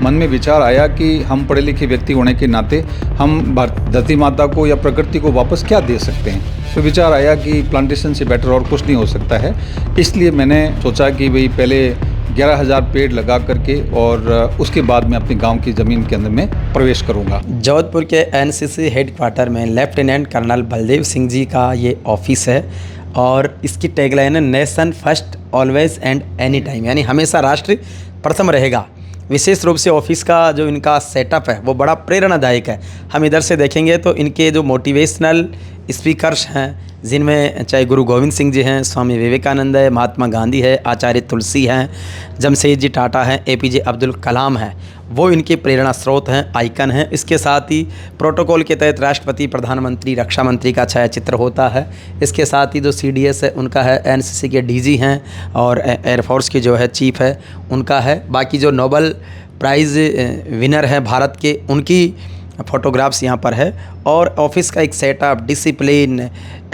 मन में विचार आया कि हम पढ़े लिखे व्यक्ति होने के नाते हम धरती माता को या प्रकृति को वापस क्या दे सकते हैं। तो विचार आया कि प्लांटेशन से बेटर और कुछ नहीं हो सकता है। इसलिए मैंने सोचा कि भाई पहले 11,000 पेड़ लगा करके और उसके बाद मैं अपने गांव की ज़मीन के अंदर में प्रवेश करूंगा। जोधपुर के एनसीसी हेडक्वार्टर में लेफ्टिनेंट कर्नल बलदेव सिंह जी का ये ऑफिस है और इसकी टैगलाइन है nation first always and any time, यानी हमेशा राष्ट्र प्रथम रहेगा। विशेष रूप से ऑफिस का जो इनका सेटअप है वो बड़ा प्रेरणादायक है। हम इधर से देखेंगे तो इनके जो मोटिवेशनल स्पीकर्स हैं, जिनमें चाहे गुरु गोविंद सिंह जी हैं, स्वामी विवेकानंद है, महात्मा गांधी है, आचार्य तुलसी हैं, जमशेद जी टाटा हैं, एपीजे अब्दुल कलाम हैं, वो इनके प्रेरणा स्रोत हैं, आइकन हैं। इसके साथ ही प्रोटोकॉल के तहत राष्ट्रपति, प्रधानमंत्री, रक्षा मंत्री का छायाचित्र होता है। इसके साथ ही जो सीडीएस है उनका है, एनसीसी के डीजी हैं और एयरफोर्स के जो है चीफ है उनका है। बाकी जो नोबल प्राइज़ विनर हैं भारत के, उनकी फ़ोटोग्राफ्स यहाँ पर है। और ऑफिस का एक सेटअप, डिसिप्लिन,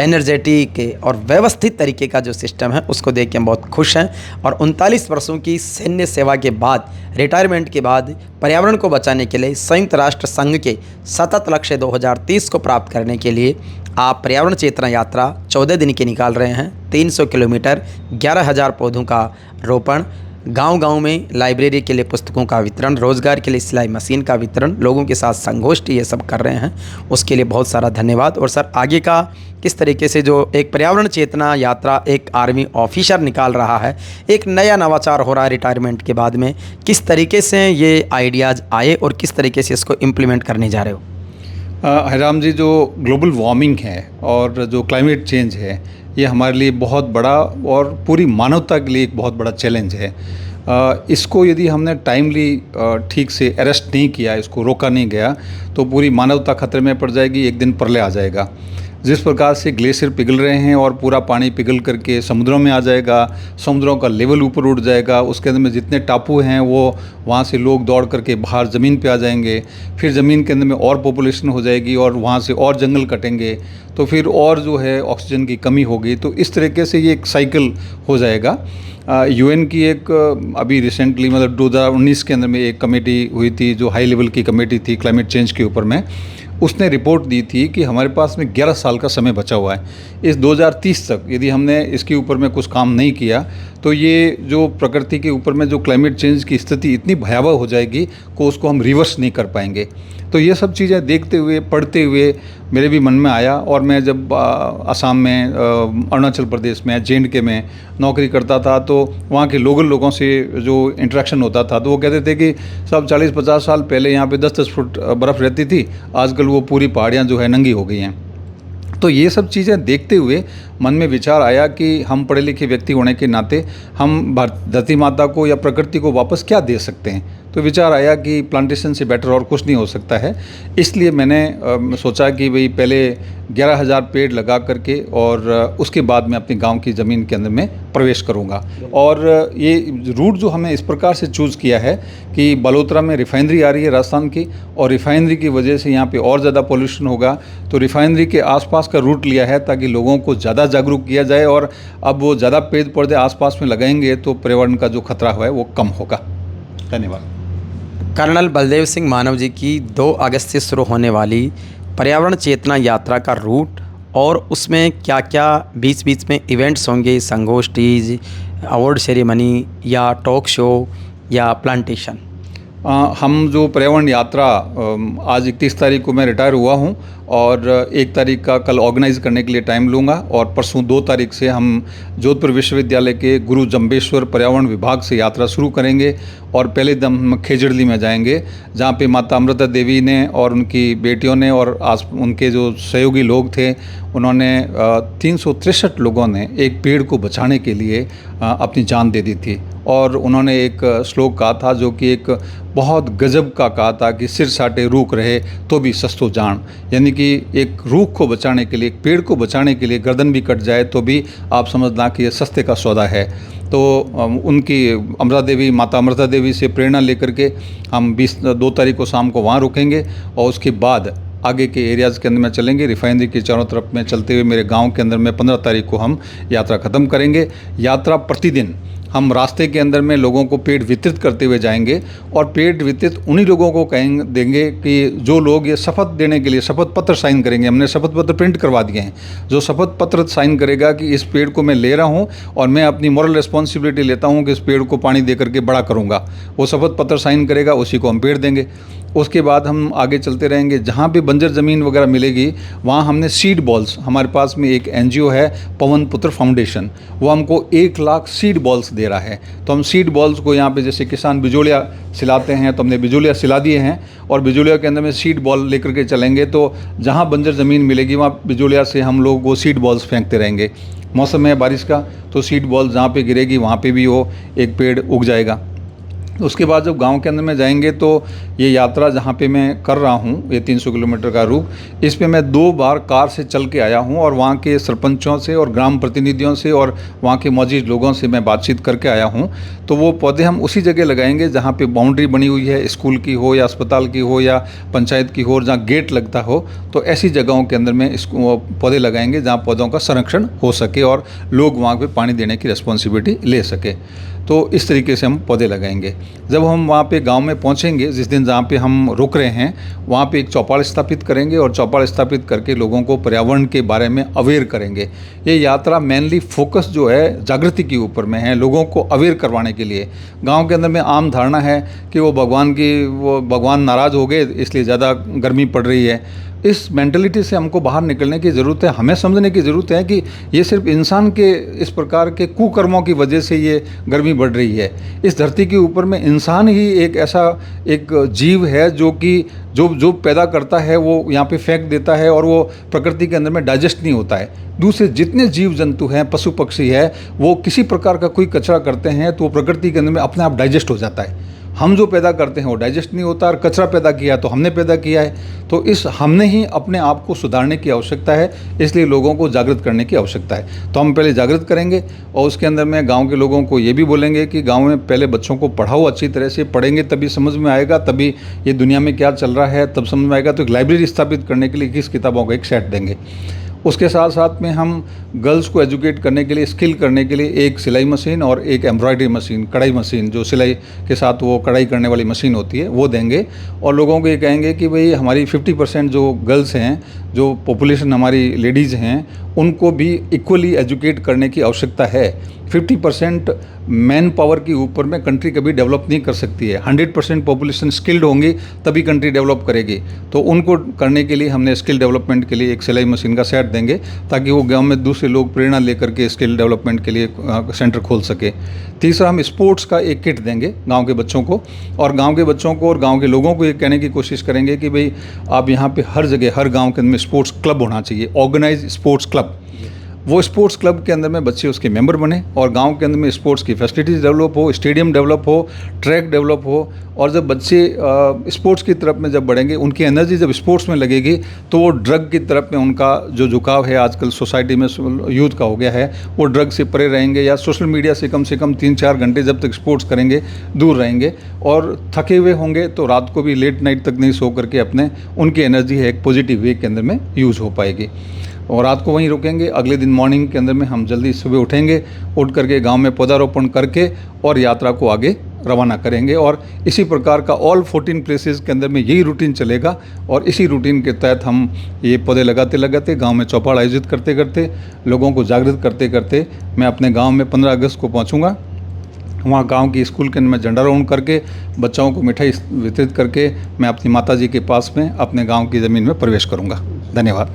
एनर्जेटिक और व्यवस्थित तरीके का जो सिस्टम है उसको देख के हम बहुत खुश हैं। और 39 वर्षों की सैन्य सेवा के बाद, रिटायरमेंट के बाद पर्यावरण को बचाने के लिए संयुक्त राष्ट्र संघ के सतत लक्ष्य 2030 को प्राप्त करने के लिए आप पर्यावरण चेतना यात्रा 14 दिन की निकाल रहे हैं। 300 किलोमीटर, 11,000 पौधों का रोपण, गांव-गांव में लाइब्रेरी के लिए पुस्तकों का वितरण, रोज़गार के लिए सिलाई मशीन का वितरण, लोगों के साथ संगोष्ठी, ये सब कर रहे हैं। उसके लिए बहुत सारा धन्यवाद। और सर, आगे का किस तरीके से जो एक पर्यावरण चेतना यात्रा एक आर्मी ऑफिसर निकाल रहा है, एक नया नवाचार हो रहा है रिटायरमेंट के बाद में, किस तरीके से ये आइडियाज़ आए और किस तरीके से इसको इम्प्लीमेंट करने जा रहे हो? हरिराम जी, जो ग्लोबल वार्मिंग है और जो क्लाइमेट चेंज है, ये हमारे लिए बहुत बड़ा और पूरी मानवता के लिए एक बहुत बड़ा चैलेंज है। इसको यदि हमने टाइमली ठीक से अरेस्ट नहीं किया, इसको रोका नहीं गया, तो पूरी मानवता खतरे में पड़ जाएगी, एक दिन प्रलय आ जाएगा। जिस प्रकार से ग्लेशियर पिघल रहे हैं और पूरा पानी पिघल करके समुद्रों में आ जाएगा, समुद्रों का लेवल ऊपर उठ जाएगा, उसके अंदर में जितने टापू हैं वो वहाँ से लोग दौड़ करके बाहर ज़मीन पे आ जाएंगे, फिर ज़मीन के अंदर में और पॉपुलेशन हो जाएगी और वहाँ से और जंगल कटेंगे, तो फिर और जो है ऑक्सीजन की कमी होगी। तो इस तरीके से ये एक साइकिल हो जाएगा। यूएन की एक अभी रिसेंटली मतलब 2019 के अंदर में एक कमेटी हुई थी, जो हाई लेवल की कमेटी थी क्लाइमेट चेंज के ऊपर में। उसने रिपोर्ट दी थी कि हमारे पास में 11 साल का समय बचा हुआ है। इस 2030 तक यदि हमने इसके ऊपर में कुछ काम नहीं किया तो ये जो प्रकृति के ऊपर में जो क्लाइमेट चेंज की स्थिति इतनी भयावह हो जाएगी कि उसको हम रिवर्स नहीं कर पाएंगे। तो ये सब चीज़ें देखते हुए, पढ़ते हुए मेरे भी मन में आया। और मैं जब असम में, अरुणाचल प्रदेश में, JNK में नौकरी करता था, तो वहाँ के लोकल लोगों से जो इंटरेक्शन होता था, तो वो कहते थे कि सब 40-50 साल पहले यहाँ पे 10-10 फुट बर्फ़ रहती थी, आजकल वो पूरी पहाड़ियाँ जो है नंगी हो गई हैं। तो ये सब चीज़ें देखते हुए मन में विचार आया कि हम पढ़े लिखे व्यक्ति होने के नाते हम धरती माता को या प्रकृति को वापस क्या दे सकते हैं। तो विचार आया कि प्लांटेशन से बेटर और कुछ नहीं हो सकता है। इसलिए मैंने सोचा कि भाई पहले 11,000 पेड़ लगा करके और उसके बाद मैं अपने गांव की ज़मीन के अंदर में प्रवेश करूंगा। और ये रूट जो हमने इस प्रकार से चूज़ किया है कि बलोत्रा में रिफाइनरी आ रही है राजस्थान की, और रिफाइनरी की वजह से यहाँ पे और ज़्यादा पोल्यूशन होगा, तो रिफाइनरी के आसपास का रूट लिया है ताकि लोगों को ज़्यादा जागरूक किया जाए। और अब वो ज़्यादा पेड़ पौधे आसपास में लगाएंगे तो पर्यावरण का जो खतरा है वो कम होगा। धन्यवाद। कर्नल बलदेव सिंह मानव जी की 2 अगस्त से शुरू होने वाली पर्यावरण चेतना यात्रा का रूट और उसमें क्या क्या बीच बीच में इवेंट्स होंगे, संगोष्ठी, अवार्ड सेरेमनी या टॉक शो या प्लांटेशन? हम जो पर्यावरण यात्रा, आज 31 तारीख को मैं रिटायर हुआ हूं और 1 तारीख का कल ऑर्गेनाइज़ करने के लिए टाइम लूँगा, और परसों 2 तारीख से हम जोधपुर विश्वविद्यालय के गुरु जम्बेश्वर पर्यावरण विभाग से यात्रा शुरू करेंगे। और पहले दम हम खेजड़ली में जाएंगे, जहाँ पे माता अमृता देवी ने और उनकी बेटियों ने और उनके जो सहयोगी लोग थे, उन्होंने 363 लोगों ने एक पेड़ को बचाने के लिए अपनी जान दे दी थी। और उन्होंने एक श्लोक कहा था जो कि एक बहुत गजब का कहा था कि सिर साटे रूख रहे तो भी सस्तो जान, यानी कि एक रूख को बचाने के लिए, एक पेड़ को बचाने के लिए गर्दन भी कट जाए तो भी आप समझना कि ये सस्ते का सौदा है। तो उनकी माता अमृता देवी से प्रेरणा लेकर के हम 2 तारीख को शाम को वहाँ रुकेंगे और उसके बाद आगे के एरियाज़ के अंदर में चलेंगे। रिफाइनरी के चारों तरफ में चलते हुए मेरे गांव के अंदर में 15 तारीख को हम यात्रा ख़त्म करेंगे। यात्रा प्रतिदिन हम रास्ते के अंदर में लोगों को पेड़ वितरित करते हुए जाएंगे और पेड़ वितरित उन्हीं लोगों को देंगे कि जो लोग ये शपथ देने के लिए शपथ पत्र साइन करेंगे। हमने शपथ पत्र प्रिंट करवा दिए हैं। जो शपथ पत्र साइन करेगा कि इस पेड़ को मैं ले रहा हूँ और मैं अपनी मॉरल रिस्पॉन्सिबिलिटी लेता हूँ कि इस पेड़ को पानी दे करके बड़ा करूँगा, वो शपथ पत्र साइन करेगा, उसी को हम पेड़ देंगे। उसके बाद हम आगे चलते रहेंगे। जहाँ पे बंजर ज़मीन वगैरह मिलेगी वहाँ हमने सीड बॉल्स, हमारे पास में एक NGO है पवन पुत्र फाउंडेशन, वो हमको 1 लाख सीड बॉल्स दे रहा है। तो हम सीड बॉल्स को यहाँ पे जैसे किसान बिजोलिया सिलाते हैं तो हमने बिजोलिया सिला दिए हैं और बिजोलिया के अंदर में सीड बॉल लेकर के चलेंगे। तो जहाँ बंजर ज़मीन मिलेगी वहाँ बिजोलिया से हम लोग वो सीड बॉल्स फेंकते रहेंगे। मौसम है बारिश का तो सीड बॉल जहाँ पे गिरेगी वहाँ पे भी वो एक पेड़ उग जाएगा। उसके बाद जब गांव के अंदर में जाएंगे तो ये यात्रा जहाँ पे मैं कर रहा हूँ, ये 300 किलोमीटर का रूट, इस पे मैं 2 बार कार से चल के आया हूँ और वहाँ के सरपंचों से और ग्राम प्रतिनिधियों से और वहाँ के मौजूद लोगों से मैं बातचीत करके आया हूँ। तो वो पौधे हम उसी जगह लगाएंगे जहाँ पे बाउंड्री बनी हुई है, स्कूल की हो या अस्पताल की हो या पंचायत की हो, जहाँ गेट लगता हो, तो ऐसी जगहों के अंदर में इसको पौधे लगाएंगे जहाँ पौधों का संरक्षण हो सके और लोग वहाँ पे पानी देने की रिस्पॉन्सिबिलिटी ले सके। तो इस तरीके से हम पौधे लगाएंगे। जब हम वहाँ पे गांव में पहुँचेंगे, जिस दिन जहाँ पे हम रुक रहे हैं, वहाँ पे एक चौपाल स्थापित करेंगे और चौपाल स्थापित करके लोगों को पर्यावरण के बारे में अवेयर करेंगे। ये यात्रा मेनली फोकस जो है जागृति के ऊपर में है, लोगों को अवेयर करवाने के लिए। गांव के अंदर में आम धारणा है कि वो भगवान नाराज़ हो गए इसलिए ज़्यादा गर्मी पड़ रही है। इस मेंटलिटी से हमको बाहर निकलने की ज़रूरत है। हमें समझने की ज़रूरत है कि ये सिर्फ इंसान के इस प्रकार के कुकर्मों की वजह से ये गर्मी बढ़ रही है। इस धरती के ऊपर में इंसान ही एक ऐसा एक जीव है जो कि जो पैदा करता है वो यहाँ पे फेंक देता है और वो प्रकृति के अंदर में डाइजेस्ट नहीं होता है। दूसरे जितने जीव जंतु हैं, पशु पक्षी है, वो किसी प्रकार का कोई कचरा करते हैं तो वो प्रकृति के अंदर में अपने आप डाइजेस्ट हो जाता है। हम जो पैदा करते हैं वो डाइजेस्ट नहीं होता और कचरा पैदा किया तो हमने पैदा किया है। तो हमने ही अपने आप को सुधारने की आवश्यकता है, इसलिए लोगों को जागृत करने की आवश्यकता है। तो हम पहले जागृत करेंगे और उसके अंदर में गांव के लोगों को ये भी बोलेंगे कि गांव में पहले बच्चों को पढ़ाओ अच्छी तरह से, पढ़ेंगे तभी समझ में आएगा, तभी ये दुनिया में क्या चल रहा है तब समझ में आएगा। तो एक लाइब्रेरी स्थापित करने के लिए 21 किताबों का एक सेट देंगे। उसके साथ साथ में हम गर्ल्स को एजुकेट करने के लिए, स्किल करने के लिए एक सिलाई मशीन और एक एम्ब्रॉयडरी मशीन, कढ़ाई मशीन, जो सिलाई के साथ वो कढ़ाई करने वाली मशीन होती है, वो देंगे। और लोगों को ये कहेंगे कि भाई हमारी 50% जो गर्ल्स हैं, जो पॉपुलेशन हमारी लेडीज़ हैं, उनको भी इक्वली एजुकेट करने की आवश्यकता है। 50% मैन पावर के ऊपर में कंट्री कभी डेवलप नहीं कर सकती है। 100% पॉपुलेशन स्किल्ड होंगी तभी कंट्री डेवलप करेगी। तो उनको करने के लिए हमने स्किल डेवलपमेंट के लिए एक सिलाई मशीन का सेट देंगे ताकि वो गांव में दूसरे लोग प्रेरणा लेकर के स्किल डेवलपमेंट के लिए सेंटर खोल सके। तीसरा, हम स्पोर्ट्स का एक किट देंगे गाँव के बच्चों को, और गाँव के बच्चों को और गाँव के लोगों को ये कहने की कोशिश करेंगे कि भाई आप यहाँ पर हर जगह, हर गाँव के अंदर स्पोर्ट्स क्लब होना चाहिए, ऑर्गेनाइज स्पोर्ट्स क्लब। वो स्पोर्ट्स क्लब के अंदर में बच्चे उसके मेंबर बने और गांव के अंदर में स्पोर्ट्स की फैसिलिटीज़ डेवलप हो, स्टेडियम डेवलप हो, ट्रैक डेवलप हो। और जब बच्चे स्पोर्ट्स की तरफ में जब बढ़ेंगे, उनकी एनर्जी जब स्पोर्ट्स में लगेगी तो वो ड्रग की तरफ में उनका जो झुकाव है आजकल सोसाइटी में यूथ का हो गया है, वो ड्रग से परे रहेंगे या सोशल मीडिया से कम 3-4 घंटे जब तक स्पोर्ट्स करेंगे दूर रहेंगे। और थके हुए होंगे तो रात को भी लेट नाइट तक नहीं सो करके अपने उनकी एनर्जी है एक पॉजिटिव वे के अंदर में यूज़ हो पाएगी। और रात को वहीं रुकेंगे। अगले दिन मॉर्निंग के अंदर में हम जल्दी सुबह उठेंगे, उठ करके गांव में पौधारोपण करके और यात्रा को आगे रवाना करेंगे। और इसी प्रकार का ऑल 14 प्लेसेस के अंदर में यही रूटीन चलेगा और इसी रूटीन के तहत हम ये पौधे लगाते लगाते गांव में चौपाल आयोजित करते करते, लोगों को जागृत करते करते मैं अपने गाँव में 15 अगस्त को पहुँचूँगा। वहाँ गांव की स्कूल के अंदर में झंडारोहण करके बच्चों को मिठाई वितरित करके मैं अपनी माताजी के पास में अपने गांव की ज़मीन में प्रवेश करूंगा। धन्यवाद।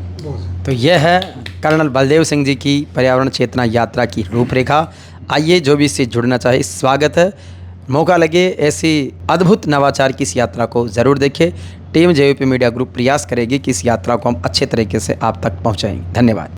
तो यह है कर्नल बलदेव सिंह जी की पर्यावरण चेतना यात्रा की रूपरेखा। आइए, जो भी इससे जुड़ना चाहे स्वागत है। मौका लगे ऐसी अद्भुत नवाचार की इस यात्रा को ज़रूर देखें। टीम JVP मीडिया ग्रुप प्रयास करेगी कि इस यात्रा को हम अच्छे तरीके से आप तक पहुँचाएँ। धन्यवाद।